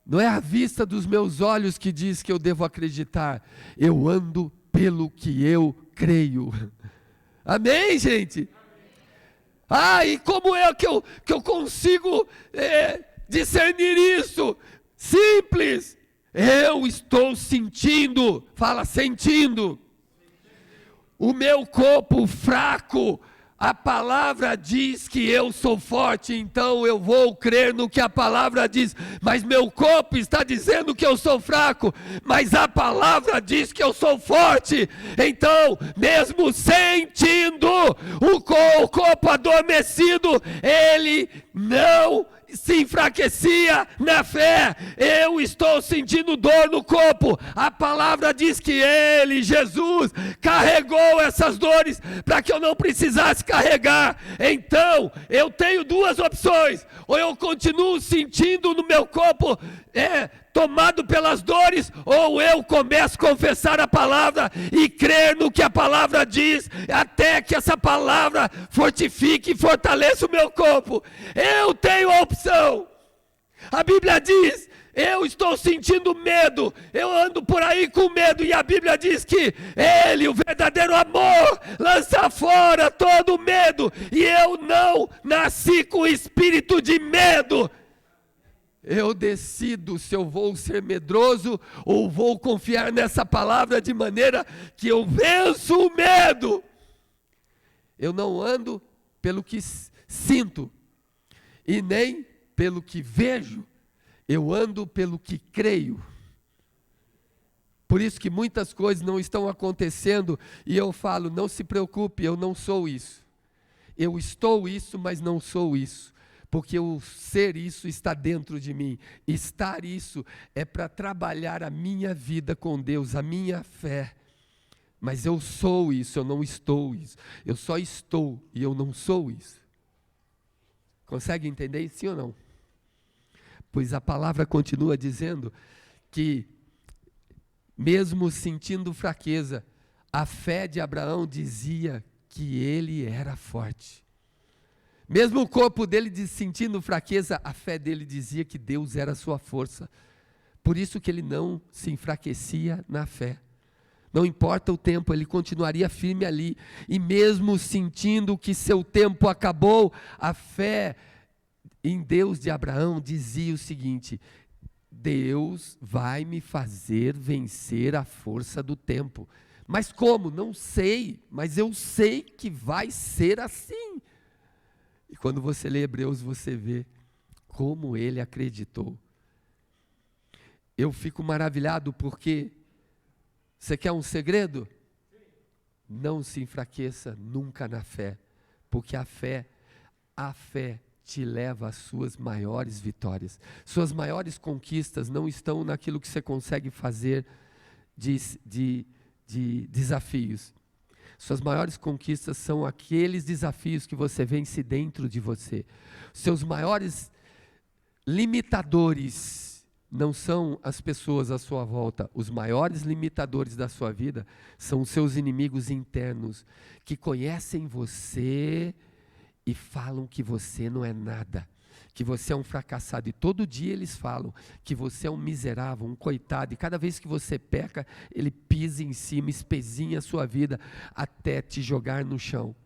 Não é a vista dos meus olhos que diz que eu devo acreditar, eu ando pelo que eu creio. Amém, gente? E como é que eu consigo discernir isso? Simples. Eu estou sentindo, fala sentindo, o meu corpo fraco. A palavra diz que eu sou forte, então eu vou crer no que a palavra diz. Mas meu corpo está dizendo que eu sou fraco, mas a palavra diz que eu sou forte. Então, mesmo sentindo o corpo adormecido, ele não se enfraquecia na fé. Eu estou sentindo dor no corpo. A palavra diz que ele, Jesus, carregou essas dores para que eu não precisasse carregar. Então, eu tenho 2 opções. Ou eu continuo sentindo no meu corpo tomado pelas dores, ou eu começo a confessar a palavra e crer no que a palavra diz, até que essa palavra fortifique e fortaleça o meu corpo. Eu tenho a opção. A Bíblia diz, eu estou sentindo medo, eu ando por aí com medo, e a Bíblia diz que ele, o verdadeiro amor, lança fora todo medo, e eu não nasci com espírito de medo. Eu decido se eu vou ser medroso ou vou confiar nessa palavra de maneira que eu venço o medo. Eu não ando pelo que sinto e nem pelo que vejo. Eu ando pelo que creio. Por isso que muitas coisas não estão acontecendo e eu falo, não se preocupe, eu não sou isso. Eu estou isso, mas não sou isso. Porque o ser isso está dentro de mim. Estar isso é para trabalhar a minha vida com Deus, a minha fé. Mas eu sou isso, eu não estou isso. Eu só estou e eu não sou isso. Consegue entender isso, sim ou não? Pois a palavra continua dizendo que, mesmo sentindo fraqueza, a fé de Abraão dizia que ele era forte. Mesmo o corpo dele sentindo fraqueza, a fé dele dizia que Deus era a sua força. Por isso que ele não se enfraquecia na fé. Não importa o tempo, ele continuaria firme ali. E mesmo sentindo que seu tempo acabou, a fé em Deus de Abraão dizia o seguinte: Deus vai me fazer vencer a força do tempo. Mas como? Não sei, mas eu sei que vai ser assim. E quando você lê Hebreus, você vê como ele acreditou. Eu fico maravilhado porque, você quer um segredo? Não se enfraqueça nunca na fé, porque a fé te leva às suas maiores vitórias. Suas maiores conquistas não estão naquilo que você consegue fazer de desafios. Suas maiores conquistas são aqueles desafios que você vence dentro de você. Seus maiores limitadores não são as pessoas à sua volta. Os maiores limitadores da sua vida são os seus inimigos internos, que conhecem você e falam que você não é nada, que você é um fracassado, e todo dia eles falam que você é um miserável, um coitado, e cada vez que você peca, ele pisa em cima, espezinha a sua vida, até te jogar no chão.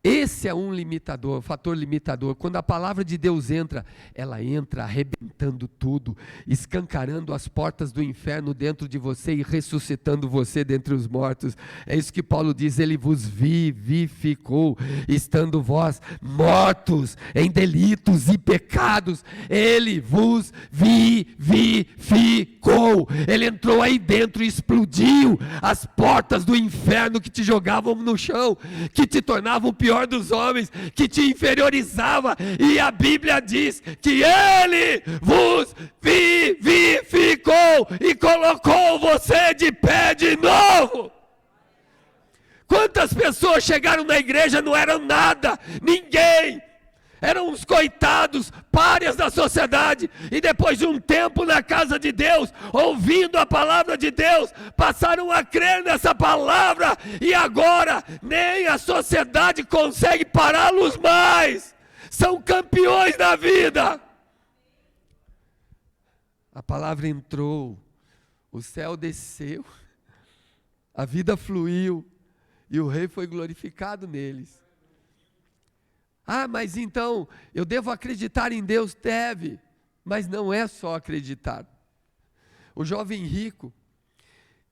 Esse é um limitador, um fator limitador. Quando a palavra de Deus entra, ela entra arrebentando tudo, escancarando as portas do inferno dentro de você e ressuscitando você dentre os mortos. É isso que Paulo diz, ele vos vivificou, estando vós mortos em delitos e pecados, ele vos vivificou. Ele entrou aí dentro e explodiu as portas do inferno que te jogavam no chão, que te tornavam pior dos homens, que te inferiorizava, e a Bíblia diz que ele vos vivificou e colocou você de pé de novo. Quantas pessoas chegaram na igreja, não eram nada, ninguém, eram uns coitados, párias da sociedade, e depois de um tempo na casa de Deus, ouvindo a palavra de Deus, passaram a crer nessa palavra, e agora nem a sociedade consegue pará-los mais, são campeões da vida. A palavra entrou, o céu desceu, a vida fluiu, e o rei foi glorificado neles. Ah, mas então, eu devo acreditar em Deus? Deve, mas não é só acreditar. O jovem rico,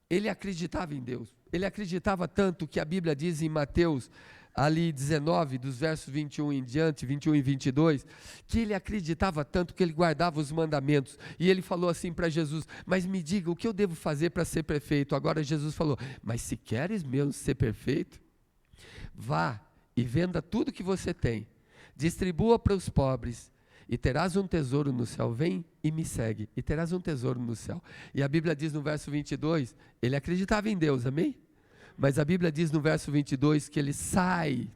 ele acreditava em Deus, ele acreditava tanto que a Bíblia diz em Mateus, ali 19, dos versos 21 em diante, 21 e 22, que ele acreditava tanto que ele guardava os mandamentos, e ele falou assim para Jesus, mas me diga, o que eu devo fazer para ser perfeito? Agora Jesus falou, mas se queres mesmo ser perfeito, vá e venda tudo que você tem, distribua para os pobres, e terás um tesouro no céu. Vem e me segue, e terás um tesouro no céu. E a Bíblia diz no verso 22, ele acreditava em Deus, amém? Mas a Bíblia diz no verso 22 que ele sai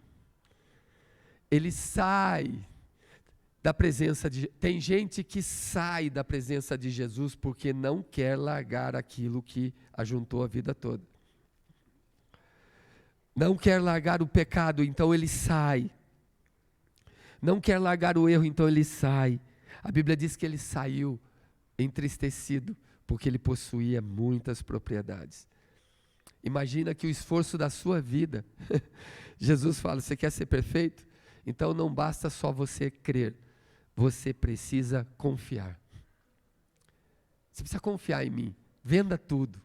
da presença de... Tem gente que sai da presença de Jesus porque não quer largar aquilo que ajuntou a vida toda. Não quer largar o pecado, então ele sai. Não quer largar o erro, então ele sai. A Bíblia diz que ele saiu entristecido, porque ele possuía muitas propriedades. Imagina que o esforço da sua vida, Jesus fala, você quer ser perfeito? Então não basta só você crer, você precisa confiar. Você precisa confiar em mim, venda tudo,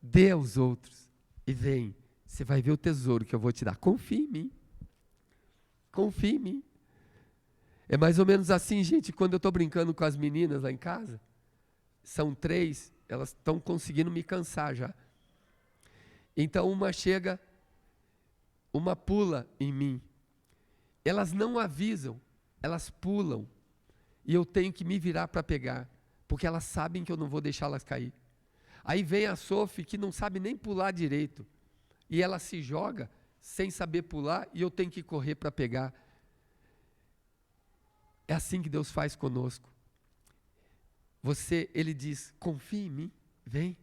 dê aos outros e vem. Você vai ver o tesouro que eu vou te dar. Confie em mim. Confie em mim. É mais ou menos assim, gente, quando eu estou brincando com as meninas lá em casa, são 3, elas estão conseguindo me cansar já. Então uma chega, uma pula em mim. Elas não avisam, elas pulam. E eu tenho que me virar para pegar, porque elas sabem que eu não vou deixá-las cair. Aí vem a Sophie, que não sabe nem pular direito. E ela se joga sem saber pular e eu tenho que correr para pegar. É assim que Deus faz conosco. Ele diz, confia em mim, vem.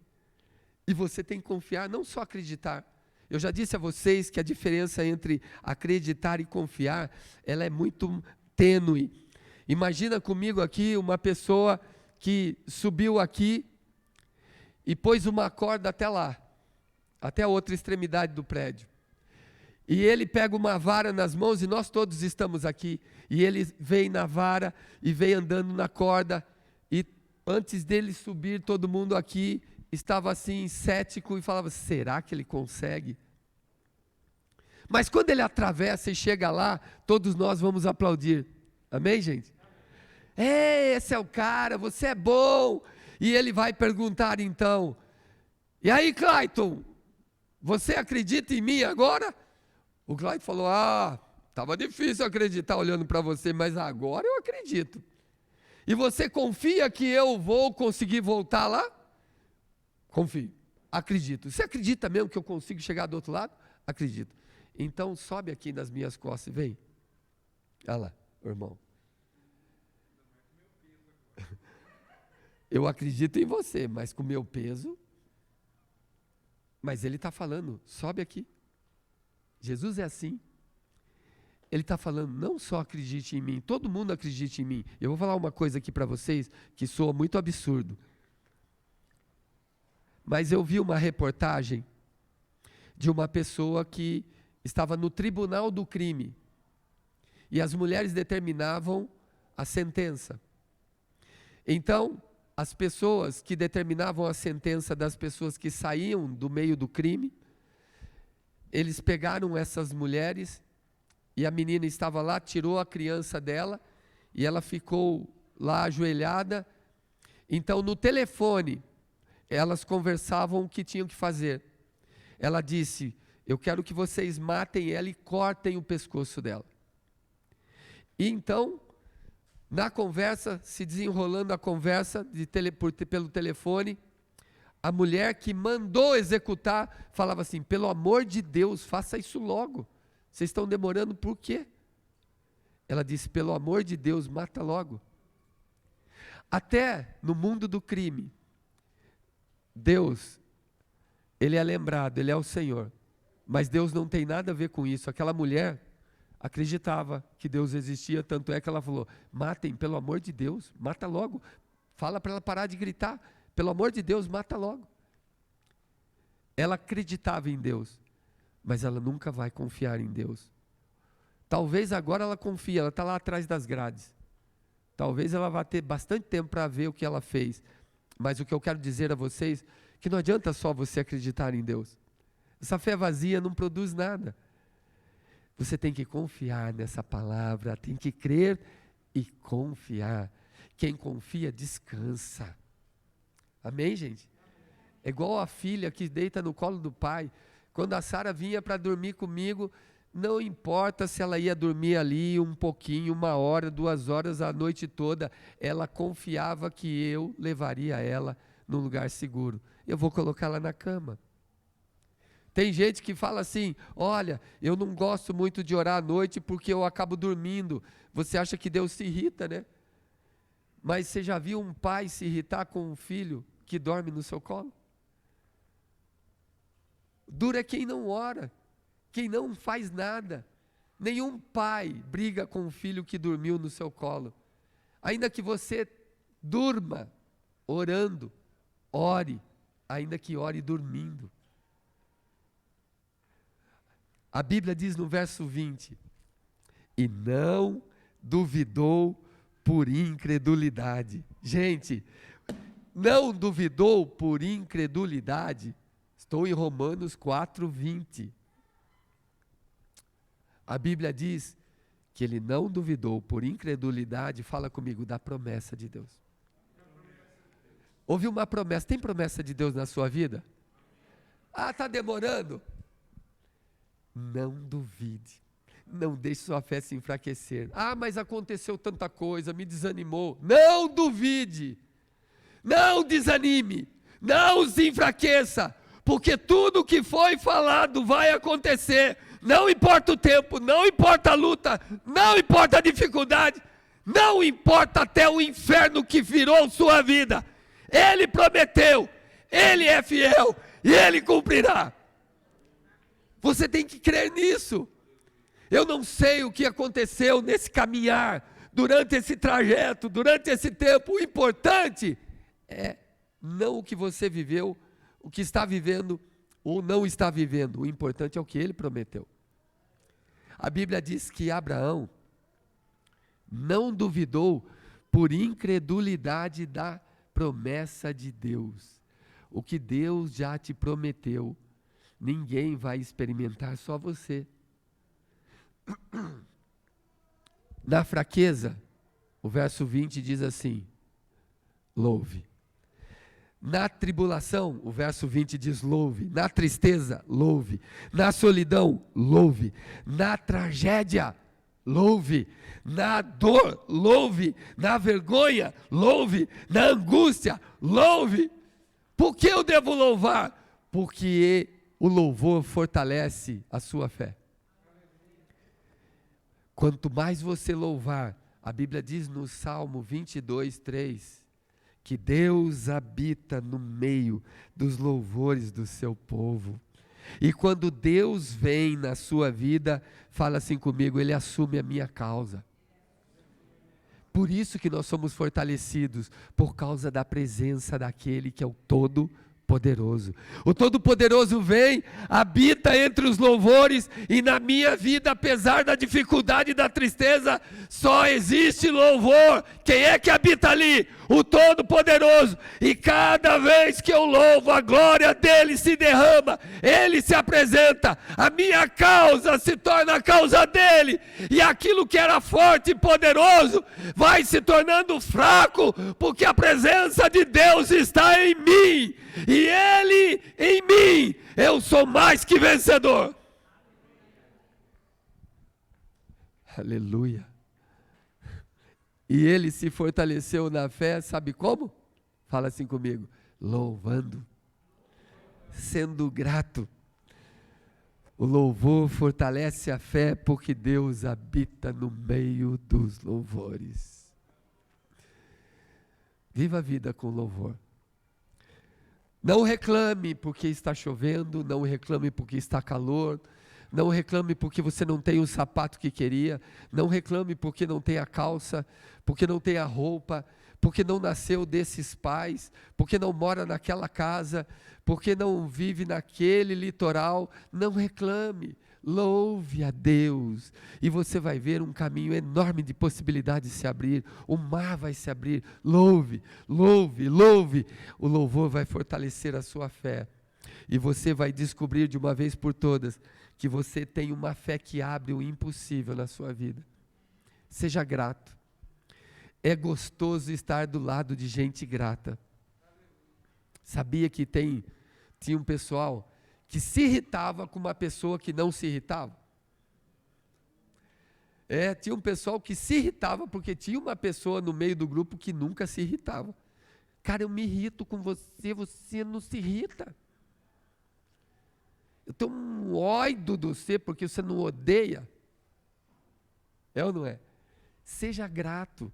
E você tem que confiar, não só acreditar. Eu já disse a vocês que a diferença entre acreditar e confiar, ela é muito tênue. Imagina comigo aqui uma pessoa que subiu aqui e pôs uma corda até lá, até a outra extremidade do prédio. E ele pega uma vara nas mãos e nós todos estamos aqui. E ele vem na vara e vem andando na corda e antes dele subir, todo mundo aqui estava assim, cético, e falava, será que ele consegue? Mas quando ele atravessa e chega lá, todos nós vamos aplaudir. Amém, gente? Esse é o cara, você é bom. E ele vai perguntar então, e aí, Clayton, você acredita em mim agora? O Clayton falou, estava difícil acreditar olhando para você, mas agora eu acredito. E você confia que eu vou conseguir voltar lá? Confio, acredito. Você acredita mesmo que eu consigo chegar do outro lado? Acredito. Então sobe aqui nas minhas costas e vem. Olha lá, irmão. Eu acredito em você, mas com o meu peso. Mas ele está falando, sobe aqui. Jesus é assim. Ele está falando, não só acredite em mim, todo mundo acredite em mim. Eu vou falar uma coisa aqui para vocês que soa muito absurdo. Mas eu vi uma reportagem de uma pessoa que estava no tribunal do crime. E as mulheres determinavam a sentença. Então, as pessoas que determinavam a sentença das pessoas que saíam do meio do crime, eles pegaram essas mulheres, e a menina estava lá, tirou a criança dela, e ela ficou lá ajoelhada. Então, no telefone, elas conversavam o que tinham que fazer. Ela disse, eu quero que vocês matem ela e cortem o pescoço dela. E então, na conversa, se desenrolando a conversa pelo telefone, a mulher que mandou executar, falava assim, pelo amor de Deus, faça isso logo. Vocês estão demorando por quê? Ela disse, pelo amor de Deus, mata logo. Até no mundo do crime, Deus, Ele é lembrado, Ele é o Senhor. Mas Deus não tem nada a ver com isso. Aquela mulher acreditava que Deus existia, tanto é que ela falou, matem, pelo amor de Deus, mata logo. Fala para ela parar de gritar, pelo amor de Deus, mata logo. Ela acreditava em Deus, mas ela nunca vai confiar em Deus. Talvez agora ela confie, ela está lá atrás das grades. Talvez ela vá ter bastante tempo para ver o que ela fez. Mas o que eu quero dizer a vocês, que não adianta só você acreditar em Deus. Essa fé vazia não produz nada. Você tem que confiar nessa palavra, tem que crer e confiar. Quem confia, descansa. Amém, gente? É igual a filha que deita no colo do pai. Quando a Sara vinha para dormir comigo, não importa se ela ia dormir ali um pouquinho, 1 hora, 2 horas, a noite toda, ela confiava que eu levaria ela num lugar seguro. Eu vou colocá-la na cama. Tem gente que fala assim, olha, eu não gosto muito de orar à noite porque eu acabo dormindo. Você acha que Deus se irrita, né? Mas você já viu um pai se irritar com um filho que dorme no seu colo? Duro é quem não ora, quem não faz nada. Nenhum pai briga com um filho que dormiu no seu colo. Ainda que você durma orando, ore, ainda que ore dormindo. A Bíblia diz no verso 20, e não duvidou por incredulidade. Gente, não duvidou por incredulidade. Estou em Romanos 4:20. A Bíblia diz que ele não duvidou por incredulidade, fala comigo, da promessa de Deus. Houve uma promessa, tem promessa de Deus na sua vida? Está demorando? Não duvide, não deixe sua fé se enfraquecer. Mas aconteceu tanta coisa, me desanimou. Não duvide, não desanime, não se enfraqueça, porque tudo que foi falado vai acontecer. Não importa o tempo, não importa a luta, não importa a dificuldade, não importa até o inferno que virou sua vida. Ele prometeu, Ele é fiel e Ele cumprirá. Você tem que crer nisso. Eu não sei o que aconteceu nesse caminhar, durante esse trajeto, durante esse tempo. O importante é não o que você viveu, o que está vivendo ou não está vivendo. O importante é o que ele prometeu. A Bíblia diz que Abraão não duvidou por incredulidade da promessa de Deus. O que Deus já te prometeu, ninguém vai experimentar, só você. Na fraqueza, o verso 20 diz assim: louve. Na tribulação, o verso 20 diz louve. Na tristeza, louve. Na solidão, louve. Na tragédia, louve. Na dor, louve. Na vergonha, louve. Na angústia, louve. Por que eu devo louvar? Porque o louvor fortalece a sua fé. Quanto mais você louvar, a Bíblia diz no Salmo 22, 3, que Deus habita no meio dos louvores do seu povo. E quando Deus vem na sua vida, fala assim comigo, Ele assume a minha causa. Por isso que nós somos fortalecidos, por causa da presença daquele que é o Todo-Poderoso. O Todo-Poderoso vem, habita entre os louvores, e na minha vida, apesar da dificuldade e da tristeza, só existe louvor. Quem é que habita ali? O Todo-Poderoso. E cada vez que eu louvo, a glória dele se derrama, ele se apresenta, a minha causa se torna a causa dele, e aquilo que era forte e poderoso vai se tornando fraco, porque a presença de Deus está em mim, e ele em mim, eu sou mais que vencedor. Aleluia. E ele se fortaleceu na fé, sabe como? Fala assim comigo, louvando, sendo grato. O louvor fortalece a fé, porque Deus habita no meio dos louvores. Viva a vida com louvor. Não reclame porque está chovendo, não reclame porque está calor, não reclame porque você não tem o sapato que queria, não reclame porque não tem a calça, porque não tem a roupa, porque não nasceu desses pais, porque não mora naquela casa, porque não vive naquele litoral. Não reclame, louve a Deus, e você vai ver um caminho enorme de possibilidades se abrir, o mar vai se abrir. Louve, louve, louve. O louvor vai fortalecer a sua fé, e você vai descobrir de uma vez por todas, que você tem uma fé que abre o impossível na sua vida. Seja grato. É gostoso estar do lado de gente grata. Sabia que tinha um pessoal que se irritava com uma pessoa que não se irritava? Tinha um pessoal que se irritava porque tinha uma pessoa no meio do grupo que nunca se irritava. Cara, eu me irrito com você, você não se irrita. Eu tenho um ódio de você porque você não odeia. É ou não é? Seja grato.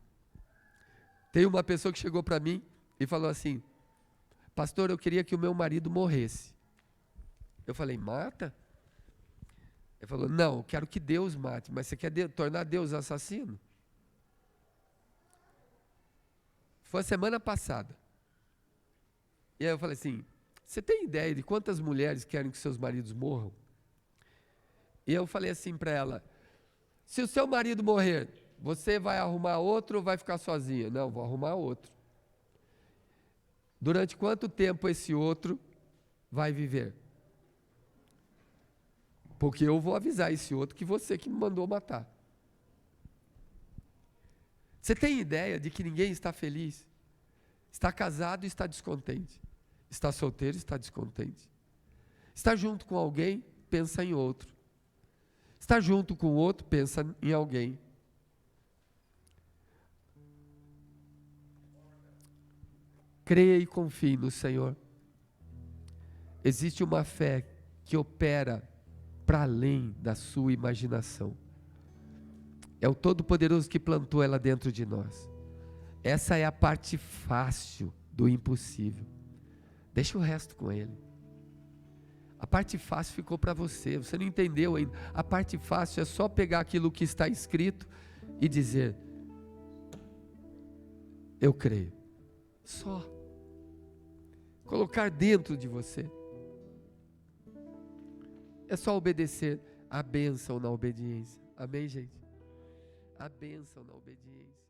Tem uma pessoa que chegou para mim e falou assim: pastor, eu queria que o meu marido morresse. Eu falei: mata? Ele falou: não, eu quero que Deus mate. Mas você quer tornar Deus assassino? Foi a semana passada. E aí eu falei assim: você tem ideia de quantas mulheres querem que seus maridos morram? E eu falei assim para ela: se o seu marido morrer, você vai arrumar outro ou vai ficar sozinha? Não, vou arrumar outro. Durante quanto tempo esse outro vai viver? Porque eu vou avisar esse outro que você que me mandou matar. Você tem ideia de que ninguém está feliz? Está casado e está descontente. Está solteiro e está descontente. Está junto com alguém, pensa em outro. Está junto com outro, pensa em alguém. Creia e confie no Senhor. Existe uma fé que opera para além da sua imaginação. É o Todo-Poderoso que plantou ela dentro de nós. Essa é a parte fácil do impossível. Deixa o resto com Ele. A parte fácil ficou para você, você não entendeu ainda. A parte fácil é só pegar aquilo que está escrito e dizer: eu creio. Só. Colocar dentro de você. É só obedecer. A bênção na obediência. Amém, gente? A bênção na obediência.